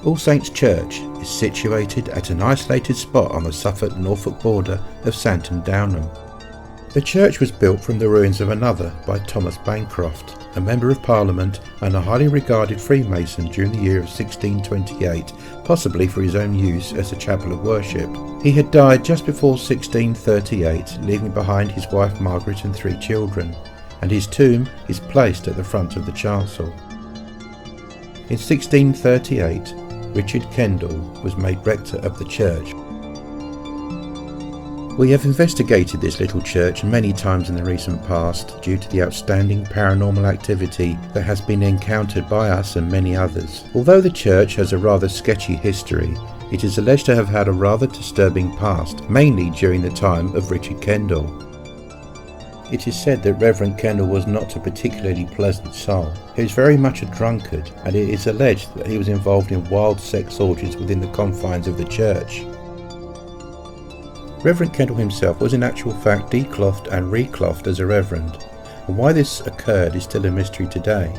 All Saints Church is situated at an isolated spot on the Suffolk-Norfolk border of Santon Downham. The church was built from the ruins of another by Thomas Bancroft, a Member of Parliament and a highly regarded Freemason during the year of 1628, possibly for his own use as a chapel of worship. He had died just before 1638, leaving behind his wife Margaret and 3 children, and his tomb is placed at the front of the chancel. In 1638, Richard Kendall was made rector of the church. We have investigated this little church many times in the recent past due to the outstanding paranormal activity that has been encountered by us and many others. Although the church has a rather sketchy history, it is alleged to have had a rather disturbing past, mainly during the time of Richard Kendall. It is said that Reverend Kendall was not a particularly pleasant soul. He was very much a drunkard, and it is alleged that he was involved in wild sex orgies within the confines of the church. Reverend Kendall himself was in actual fact declothed and reclothed as a reverend, and why this occurred is still a mystery today.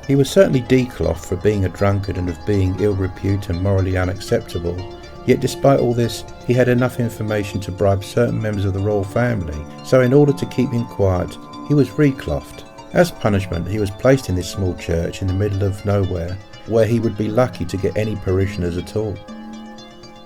He was certainly declothed for being a drunkard and of being ill repute and morally unacceptable, yet despite all this, he had enough information to bribe certain members of the royal family, so in order to keep him quiet, he was reclothed. As punishment, he was placed in this small church in the middle of nowhere, where he would be lucky to get any parishioners at all.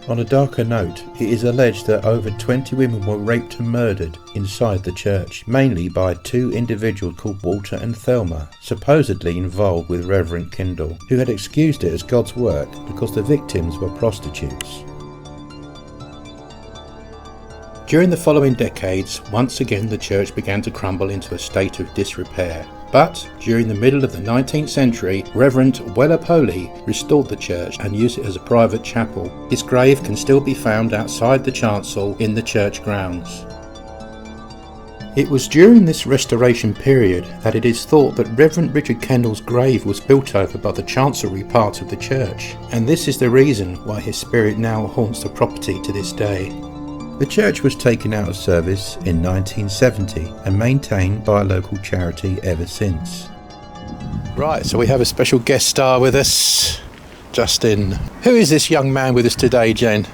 On a darker note, it is alleged that over 20 women were raped and murdered inside the church, mainly by 2 individuals called Walter and Thelma, supposedly involved with Reverend Kendall, who had excused it as God's work because the victims were prostitutes. During the following decades, once again the church began to crumble into a state of disrepair. But during the middle of the 19th century, Reverend Wellerpoley restored the church and used it as a private chapel. His grave can still be found outside the chancel in the church grounds. It was during this restoration period that it is thought that Reverend Richard Kendall's grave was built over by the chancellery part of the church, and this is the reason why his spirit now haunts the property to this day. The church was taken out of service in 1970 and maintained by a local charity ever since. Right, so we have a special guest star with us, Justin. Who is this young man with us today, Jen?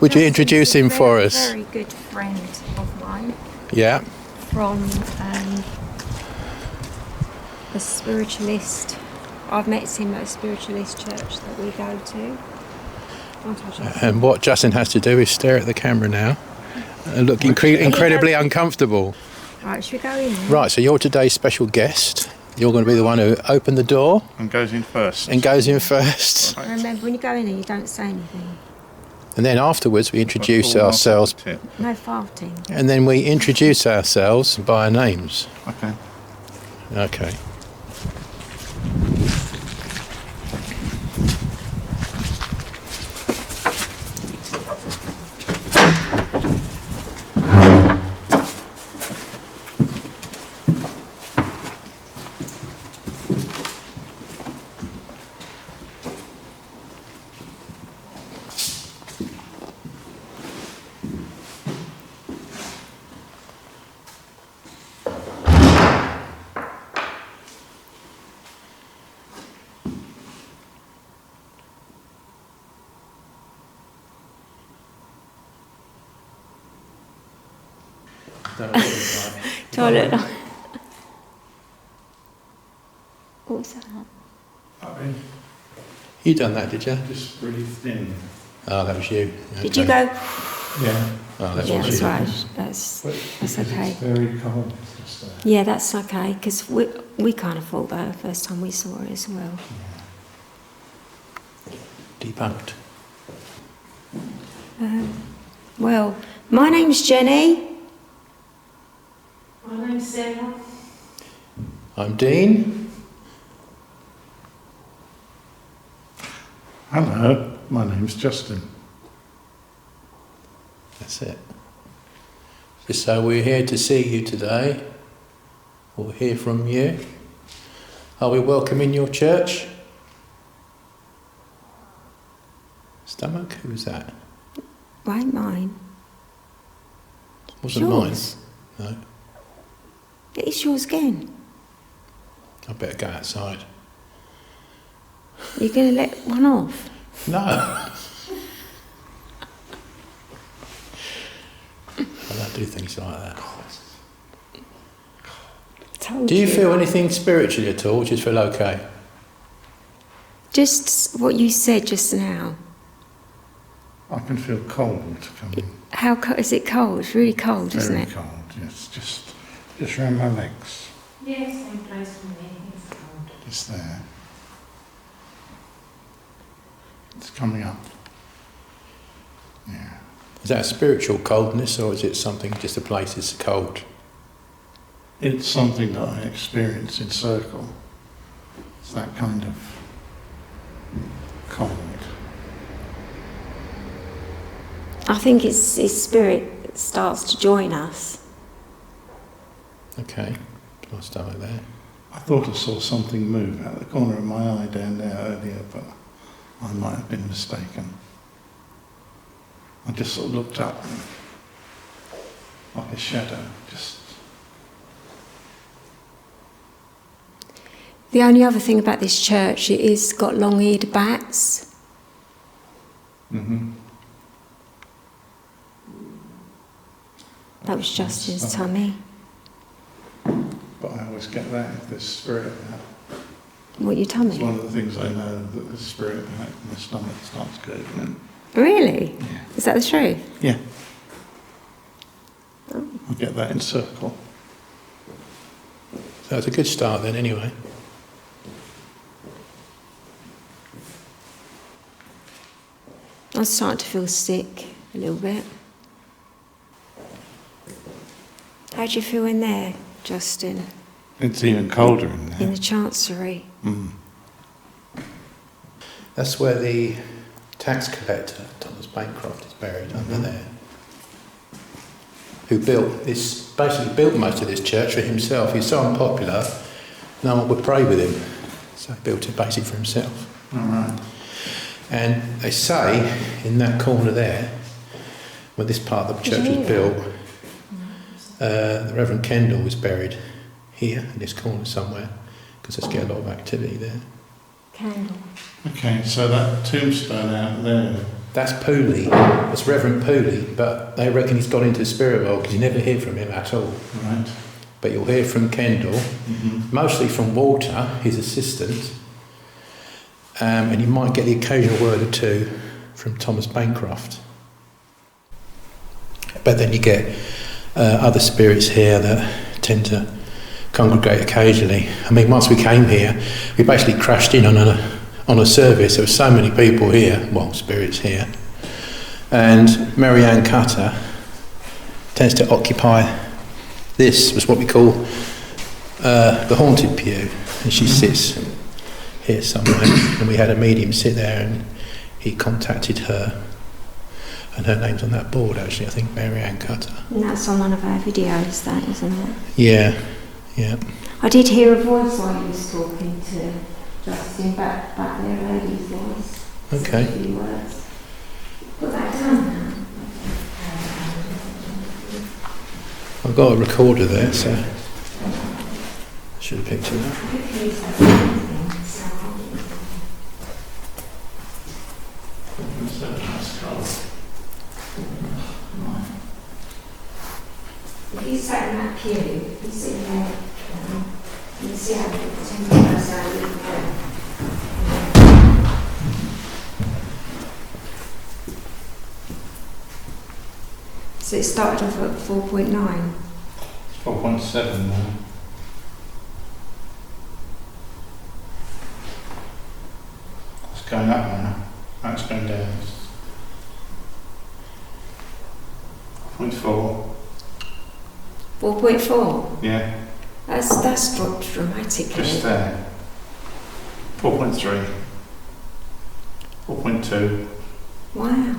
Would you introduce him for us? Very good friend of mine. Yeah. From a spiritualist. I've met him at a spiritualist church that we go to. And what Justin has to do is stare at the camera now and look incredibly uncomfortable. Right, should we go in? Right, so you're today's special guest. You're going to be the one who opened the door. And goes in first. Right. Remember, when you go in here, you don't say anything. And then afterwards we introduce ourselves. No farting. And then we introduce ourselves by our names. Okay. Okay. Toilet. What was that? You done that, did you? Just breathed in. Oh, that was you. Okay. Did you go? Yeah. Oh, that's Yeah, what that's you right. That's okay. It's very cold. Yeah, that's okay, because we kind of thought that the first time we saw it as well. Debunked. Well, my name's Jenny. My name's Sarah. I'm Dean. Hello, my name's Justin. That's it. So we're here to see you today, or hear from you. Are we welcome in your church? Stomach? Who's that? Right, mine. Wasn't Yours? mine. No. It's yours again. I better go outside. You're going to let one off? No. I don't do things like that. Told Do you feel anything spiritually at all? Just feel okay? Just what you said just now. I can feel cold coming. How is it cold? It's really cold, isn't Very it? cold, yes. Just around my legs. Yes, same place for me. It's cold. Just there. It's coming up. Yeah. Is that a spiritual coldness, or is it something just a place is cold? It's something that I experience in circle. It's that kind of cold. I think it's his spirit that starts to join us. Okay, I'll start there. I thought I saw something move out of the corner of my eye down there earlier, but I might have been mistaken. I just sort of looked up, and, like a shadow, just... The only other thing about this church, it is got long-eared bats. Mm-hmm. That was Justin's tummy. But I always get that if there's spirit about. What, your tummy? It's one of the things I know, that there's spirit about when my stomach starts gurgling. Really? Yeah. Is that the truth? Yeah. I get that in circle. So it's a good start then, anyway. I was starting to feel sick a little bit. How do you feel in there, Justin? It's even colder in In there. the chancery? Mm. That's where the tax collector, Thomas Bancroft, is buried under there. Who basically built most of this church for himself. He's so unpopular, no one would pray with him. So he built it basically for himself. All right. And they say, in that corner there, where this part of the church was built, the Reverend Kendall was buried here, in this corner somewhere, because there's get a lot of activity there. Candle. Okay, so that tombstone out there, That's Pooley, that's Reverend Pooley, but they reckon he's gone into the spirit world because you never hear from him at all. right? But you'll hear from Kendall, Mm-hmm. mostly from Walter, his assistant, and you might get the occasional word or two from Thomas Bancroft. But then you get other spirits here that tend to congregate occasionally. I mean, once we came here, we basically crashed in on a service. There were so many people here, well, spirits here, and Mary Ann Cutter tends to occupy this, was what we call the haunted pew, and she sits here somewhere, and we had a medium sit there, and he contacted her, and her name's on that board actually, I think, Mary Ann Cutter. And that's on one of our videos, that, isn't it? Yeah. I did hear a voice while you was talking to Justin, back there, a lady's voice. Okay. Said a few words. Put that down now. I've got a recorder there, so I should have picked it up. If you sat in that pew, you sit in there, you see how the temple goes down in there. So it started off at 4.9. It's 4.7 now. It's going up now. That's going down. 0.4. 4.4. Yeah, That's dropped dramatically. just there. 4.3. 4.2. Wow.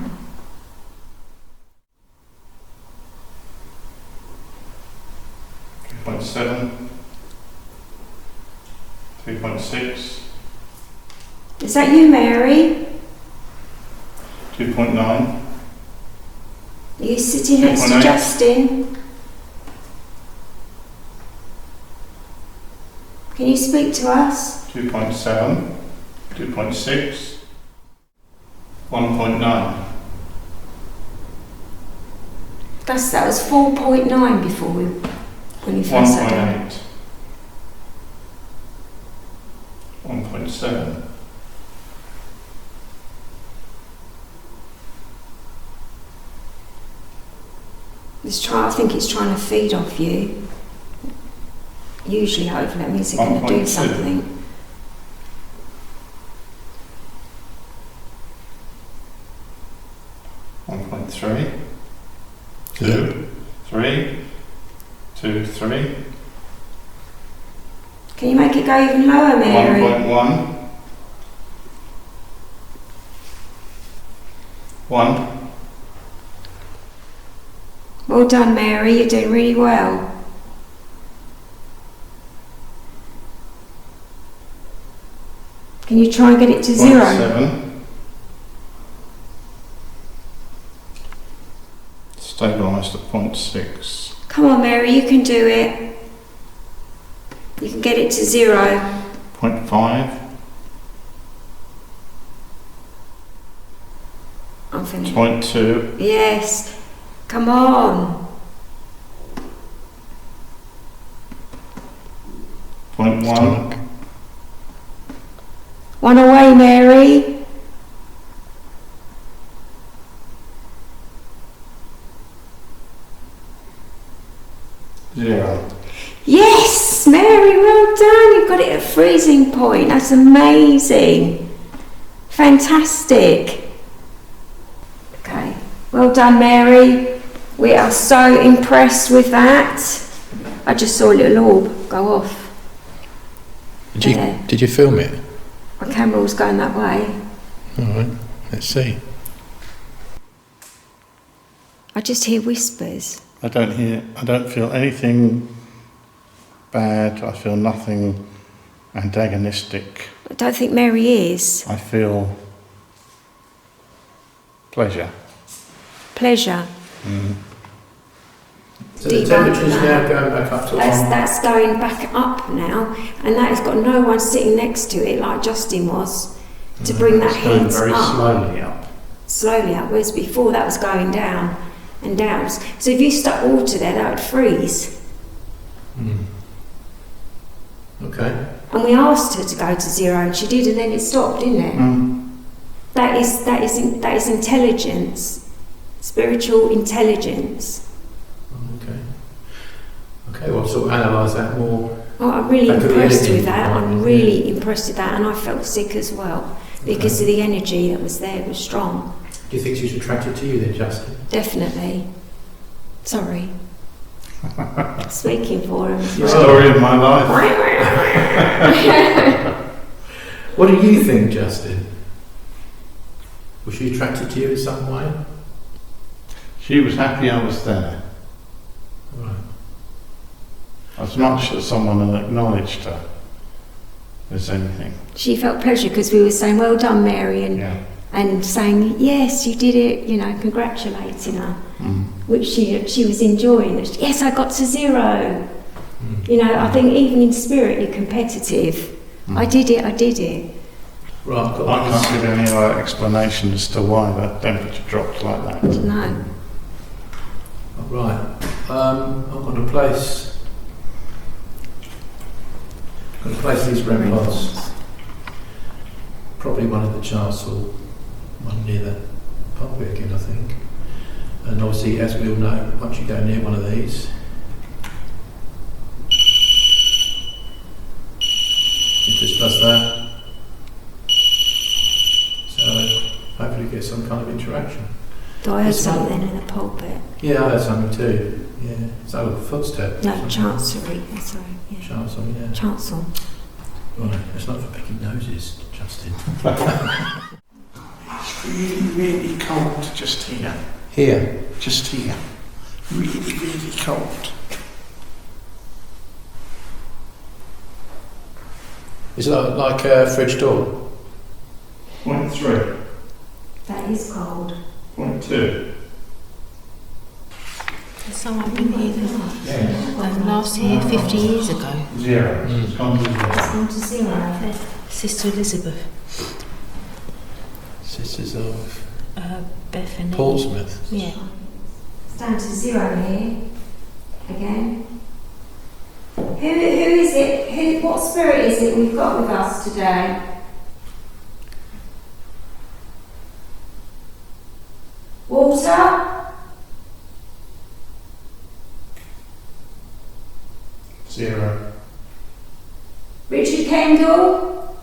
3.7. 3.6. Is that you, Mary? 2.9. Are you sitting next to 2.8. Justin? Can you speak to us? 2.7. 2.6. 1.9. That was 4.9 before when you first sat down. 1.7. I think it's trying to feed off you. Usually, hopefully, that means they're going to do 1.2. something. Three, 2, 3, 2, 3. Can you make it go even lower, Mary? 1.1. 1. Well done, Mary. You're doing really well. Can you try and get it to 0? 7. Stabilised at 0.6. Come on, Mary. You can do it. You can get it to 0. 0.5. I'm finished. 0.2. Yes. Come on. 0.1. 1 away, Mary. Zero. Yes, Mary, well done. You've got it at freezing point. That's amazing. Fantastic. Okay, well done, Mary. We are so impressed with that. I just saw a little orb go off. Did you film it? My camera was going that way. Alright, let's see. I just hear whispers. I don't feel anything bad. I feel nothing antagonistic. I don't think Mary is. I feel pleasure. Pleasure. So the temperature's now going back up to 1. That's going back up now, and that has got no one sitting next to it like Justin was to bring that It's going heat very up. slowly up. Slowly up, whereas before that was going down and down. So if you stuck water there, that would freeze. Okay. And we asked her to go to 0, and she did, and then it stopped, didn't it? That is intelligence, spiritual intelligence. Okay. Okay, well, sort of analyse that more. Oh, I'm really Back to the impressed energy. with that. I'm really impressed with that, and I felt sick as well because of the energy that was there was strong. Do you think she's attracted to you then, Justin? Definitely. Sorry. Speaking for him. The story of my life. What do you think, Justin? Was she attracted to you in some way? She was happy I was there. Right. As much as someone had acknowledged her as anything. She felt pleasure because we were saying, well done, Mary, and saying, yes, you did it, congratulating her, which she was enjoying. Yes, I got to 0. I think even in spirit you're competitive. I did it. Right, I can't give any other explanation as to why that temperature dropped like that. No. Right. I'm going to place these REM pods. Probably one in the chancel, one near the pulpit again, I think. And obviously, as we all know, once you go near one of these, it just does that. So hopefully get some kind of interaction. So I heard something in the pulpit. Yeah, I heard something too. Yeah, so a footstep. No, chancery. Sorry. Yeah. Chancel, yeah. Chancel. Right, it's not for picking noses, Justin. It's really, really cold just here. Here. Just here. Really, really cold. Is it like a fridge door? 0.3. That is cold. 0.2. There's someone been here last year, 50 years ago. 0. It's gone to 0. It's gone to 0. Sister Elizabeth. This is of Bethany. Portsmouth. Yeah. It's down to 0 here. Again. Who is it? What spirit is it we've got with us today? Water? 0. Richard Kendall?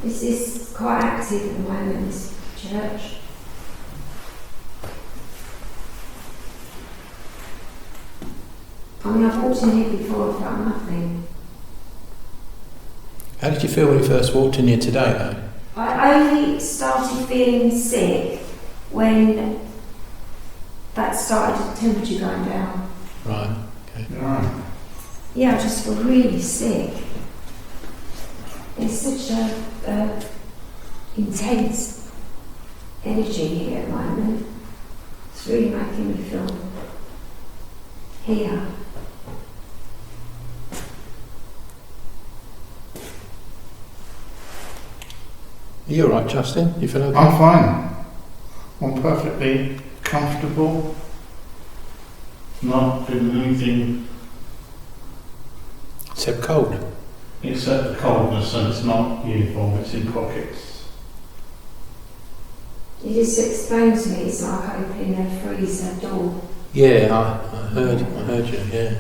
This is quite active at the moment, this church. I mean, I've walked in here before, I've felt nothing. How did you feel when you first walked in here today, though? I only started feeling sick when that started, the temperature going down. Right, okay. Right. Yeah, I just feel really sick. There's such a intense energy here at the moment. It's really making me feel here. Are you alright, Justin? You feel okay? I'm fine. I'm perfectly comfortable. Not feeling anything Except cold. except the coldness, and it's not uniform, it's in pockets. You just explained to me it's like opening a freezer door. Yeah, I heard you, yeah.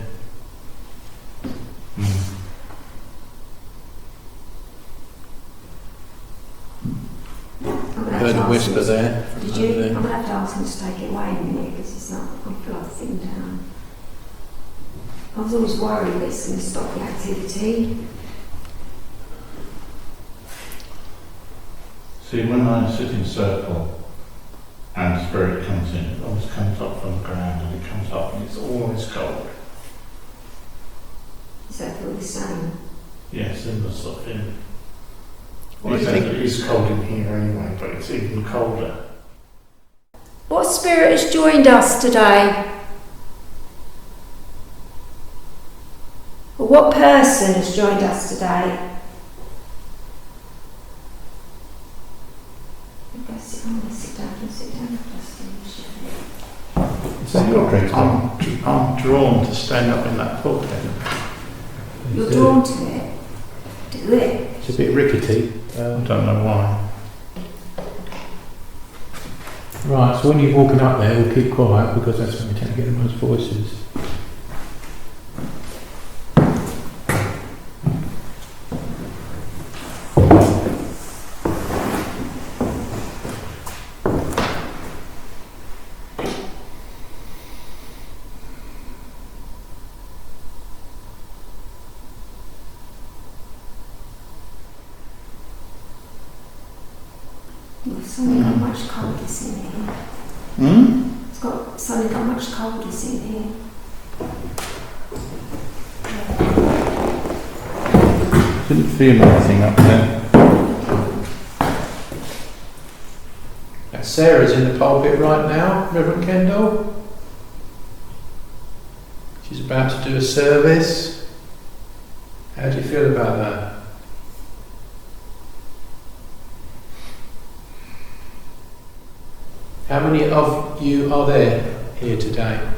I'm gonna Heard have a to whisper ask there. him- Did over you? there. I'm going to have to ask him to take it away in a minute because it's not, I feel like sitting down. I was always worried that it's going to stop the activity. See, when I sit in circle and spirit comes in, it always comes up from the ground and it comes up and it's always cold. Does that feel the same? Yes, in the sort of in. What do you It think? is cold in here anyway, but it's even colder. What spirit has joined us today? Or what person has joined us today? I'm going to sit down, Is that your drink? I'm drawn to stand up in that pulpit. You're drawn to it. Do it. It's a bit rickety. I don't know why. Right, so when you're walking up there, we'll keep quiet because that's when we tend to get the most voices. It's suddenly got much coldness in here. It's got suddenly got much coldness in here. Didn't feel anything up there. Now Sarah's in the pulpit right now, Reverend Kendall. She's about to do a service. How do you feel about that? How many of you are there here today?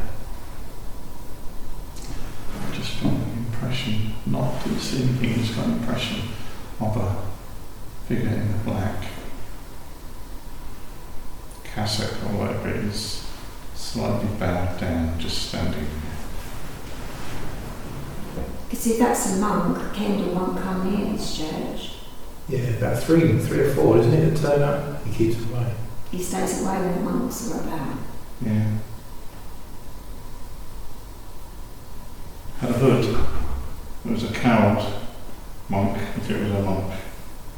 Just got an impression, didn't see anything, just got an impression of a figure in a black cassock or whatever it is, slightly bowed down, just standing there. You see, that's a monk. Kendall won't come near this church. Yeah, about three or four, isn't it, that turn up? He keeps away. He stays away when the monks are about. Yeah. Had a hood. It was a cowled monk, if it was a monk,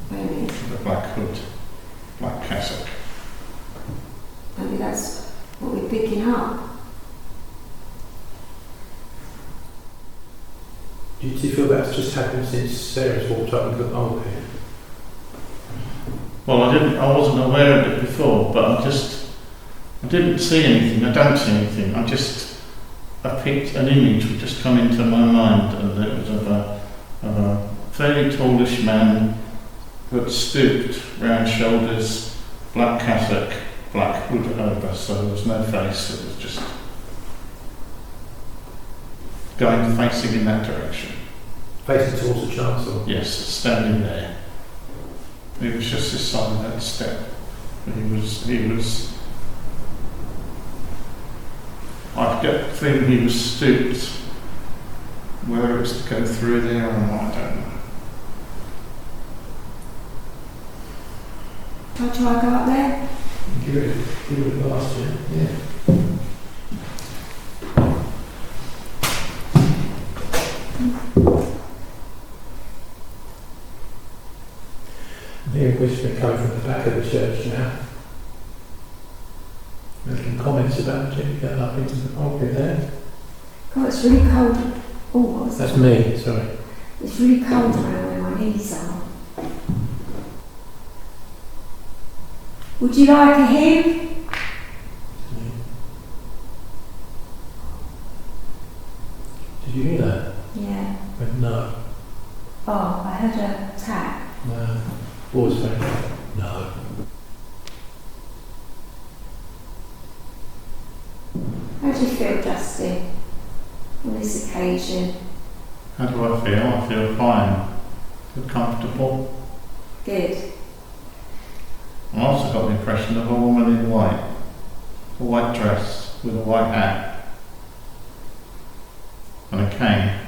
Maybe, with a black hood, black cassock. maybe that's what we're picking up. Do you feel that's just happened since Sarah's walked up and got old here? Well, I wasn't aware of it before, but I didn't see anything, I don't see anything, I picked an image which just come into my mind, and it was of a fairly tallish man, but stooped, round shoulders, black cassock, black hood over, so there was no face, it was just facing in that direction. Facing towards the chancel? Yes, standing there. It was just this side of that step. He was I get the feeling he was stooped. Whether it was to go through there or not, I don't know. Shall I go up there? Give it a blast, yeah. Here, whispering coming from the back of the church now. Making comments about it, going up into the pulpit there. God, it's really cold. Oh, what was That's that? me, sorry. It's really cold around where my knees are. Would you like a hymn? Did you hear that? Yeah. No. Oh, I heard a tap. No. What was that? No. How do you feel, Dusty, on this occasion? How do I feel? I feel fine. I feel comfortable. Good. I also got the impression of a woman in white. A white dress with a white hat. And a cane.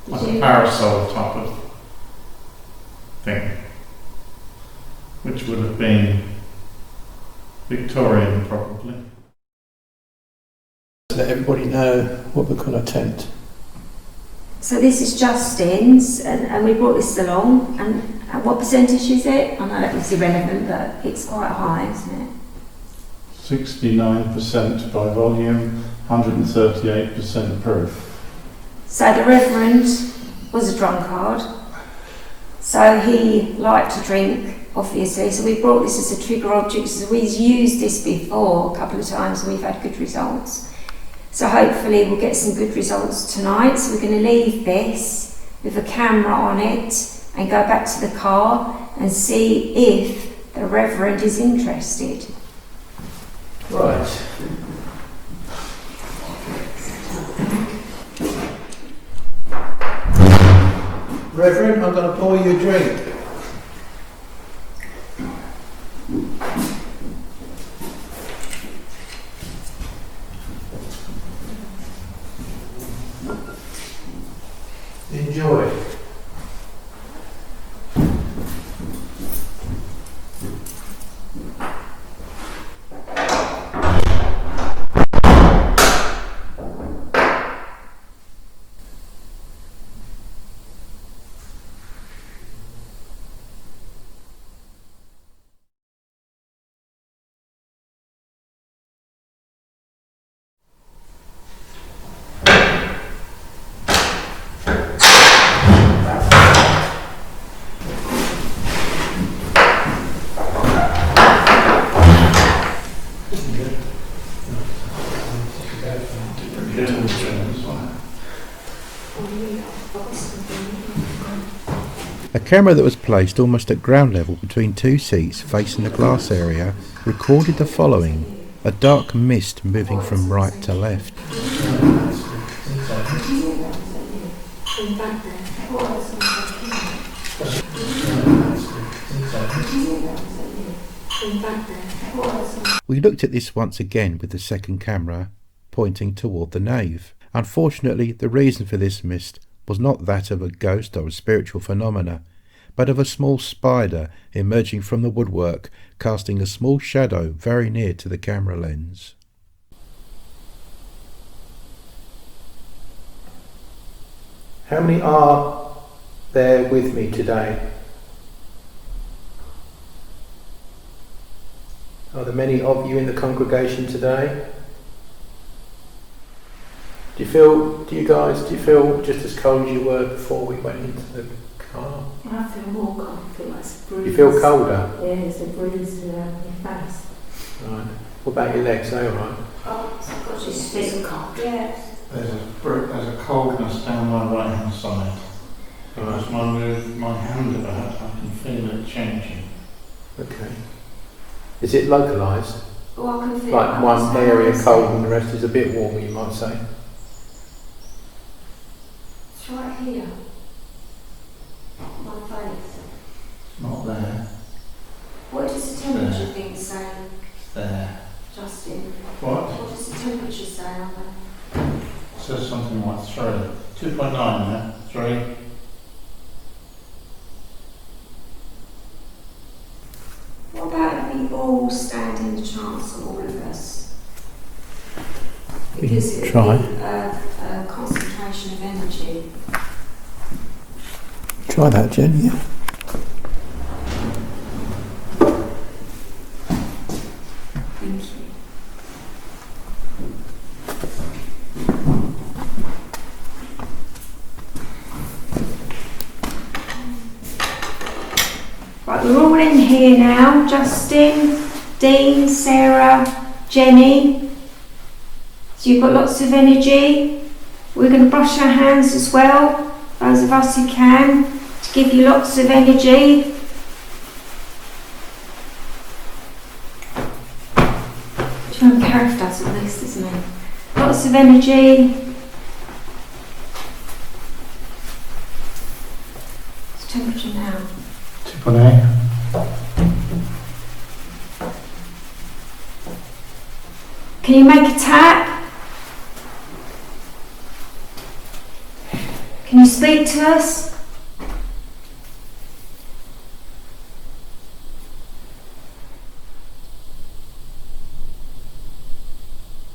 Like a parasol type of thing. Which would have been Victorian, probably. Let everybody know what we're going to attempt. So this is Justin's, and we brought this along. And what percentage is it? I know it's irrelevant, but it's quite high, isn't it? 69% by volume, 138% proof. So the Reverend was a drunkard. So he liked to drink, obviously. So we brought this as a trigger object. So we've used this before a couple of times and we've had good results. So hopefully we'll get some good results tonight. So we're going to leave this with a camera on it and go back to the car and see if the Reverend is interested. Right. Reverend, I'm going to pour you a drink. Enjoy. A camera that was placed almost at ground level between two seats facing the glass area recorded the following: a dark mist moving from right to left. We looked at this once again with the second camera pointing toward the nave. Unfortunately, the reason for this mist was not that of a ghost or a spiritual phenomena, but of a small spider emerging from the woodwork, casting a small shadow very near to the camera lens. How many are there with me today? Are there many of you in the congregation today? Do you guys feel just as cold as you were before we went into the car? I feel more cold. I feel like it's bruised. You feel colder? Yeah, there's a bruise around your face. Right. What about your legs? Are they alright? Oh, God, it's cold. Yeah. There's a coldness down my right hand side. Because when I move my hand about, I can feel it changing. Okay. Is it localised? Oh, I can feel Like it. one area cold and the rest is a bit warmer, you might say? It's right here. My face. Not there. What does the temperature thing say, There. Justin? What? What does the temperature say on there? It says something like 3. 2.9 there. 3. What about if we all stand in the chancel, all of us? Because it Try. would be a concentration of energy. Try that, Jen, yeah. Thank you. Right, we're all in here now. Justin, Dean, Sarah, Jenny. So you've got lots of energy. We're going to brush our hands as well, those of us who can, to give you lots of energy. John Carriff does all this, doesn't he? Lots of energy. What's the temperature now? 2.8. Can you make a tap? Can you speak to us?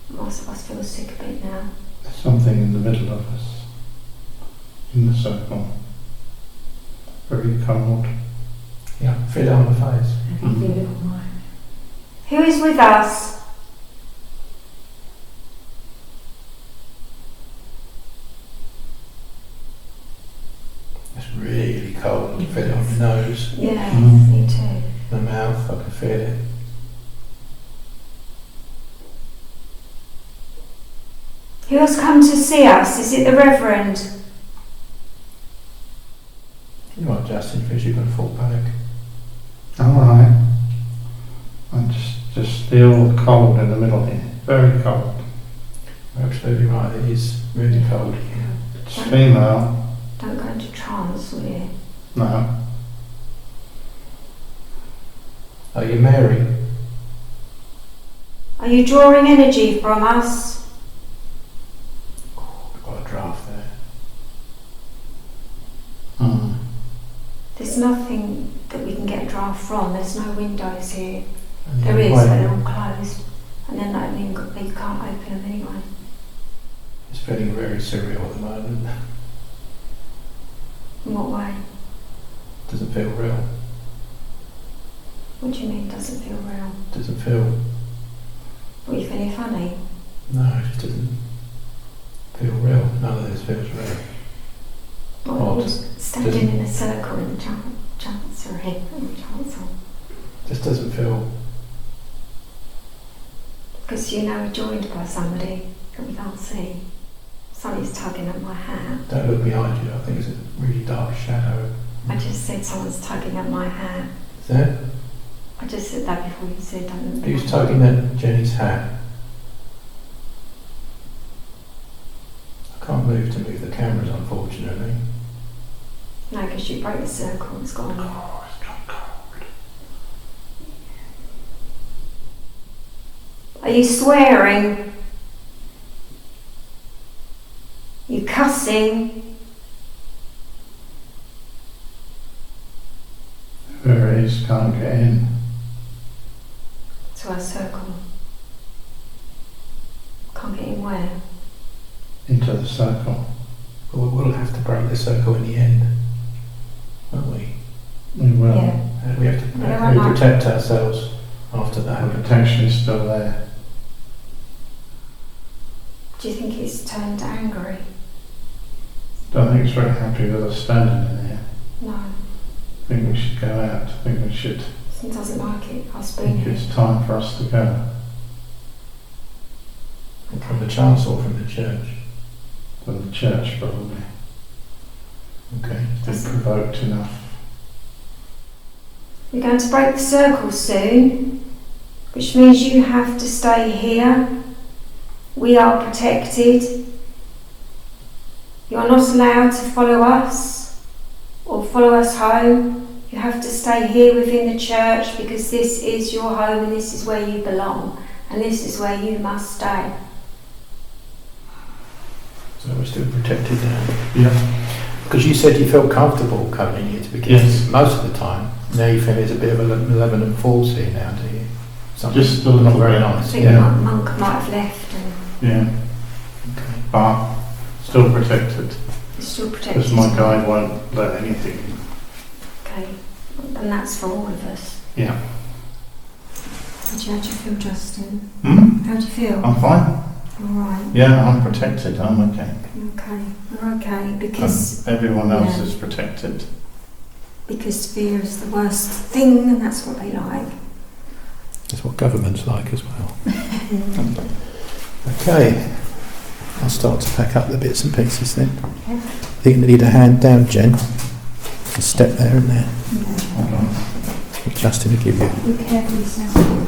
Most of us feel sick a bit now. There's something in the middle of us. In the circle. Very cold. Yeah, feel it on the face. Who is with us? It's really cold. Feel it on your nose, Yeah, me too. the mouth, I can feel it. Who has come to see us? Is it the Reverend? You might, Justin, because you're going to fall back. Alright. I just feel cold in the middle here. Very cold. You're absolutely right, it is really cold. It's female. Don't go into trance, will you? No. Are you Mary? Are you drawing energy from us? I've got a draft there. Mm. There's nothing that we can get a draft from. There's no windows here. And the There only is, way- but they're all closed. And then like, you can't open them anyway. It's feeling very surreal at the moment. In what way? Doesn't feel real. What do you mean doesn't feel real? Doesn't feel. What, are you feeling funny? No, it just doesn't feel real. None of this feels real. Well, Odd. you're standing in a circle in the chancery. Just doesn't feel. Because you know we're joined by somebody that we can't see. Somebody's tugging at my hat. Don't look behind you. I think it's a really dark shadow. I just said someone's tugging at my hat. Is there? I just said that before you said don't look Who's behind tugging at Jenny's hat? I can't move to move the cameras, unfortunately. No, because you broke the circle, it's gone. Oh, it's not cold. Are you swearing? You cussing? Whoever it is can't get in. To our circle. Can't get in where? Into the circle. But we'll have to break the circle in the end, won't we? We will. Yeah. And we have to Well, how do we I'm not- protect ourselves after The that. protection is still there. Do you think it's turned angry? Don't think it's very happy with us standing in here. No. I think we should go out. I think we should. He doesn't like it. Us I being think here. it's time for us to go. From the chancel, from the church. To the church, probably. Okay, it's been provoked enough. We're going to break the circle soon, which means you have to stay here. We are protected. You are not allowed to follow us or follow us home. You have to stay here within the church because this is your home and this is where you belong and this is where you must stay. So we're still protected now. Yeah. Because you said you felt comfortable coming in here to begin with most of the time. Now you feel there's a bit of a malevolent force here now, do you? Something Just a little not very bit. I nice. think Yeah. Monk might have left and Yeah, Okay. but still protected. he's still protected. Because my guide won't let anything in. Okay, and that's for all of us. Yeah. How do you feel, Justin? Hmm? How do you feel? I'm fine. All right. Yeah, I'm protected. I'm okay. Okay, we're okay because Everyone else yeah. is protected. fear is the worst thing, and that's what they like. That's what government's like as well. Okay. I'll start to pack up the bits and pieces then. Okay. I think you need a hand down, Jen. A step there and there. Hold on. Justin will give you. Be careful yourself.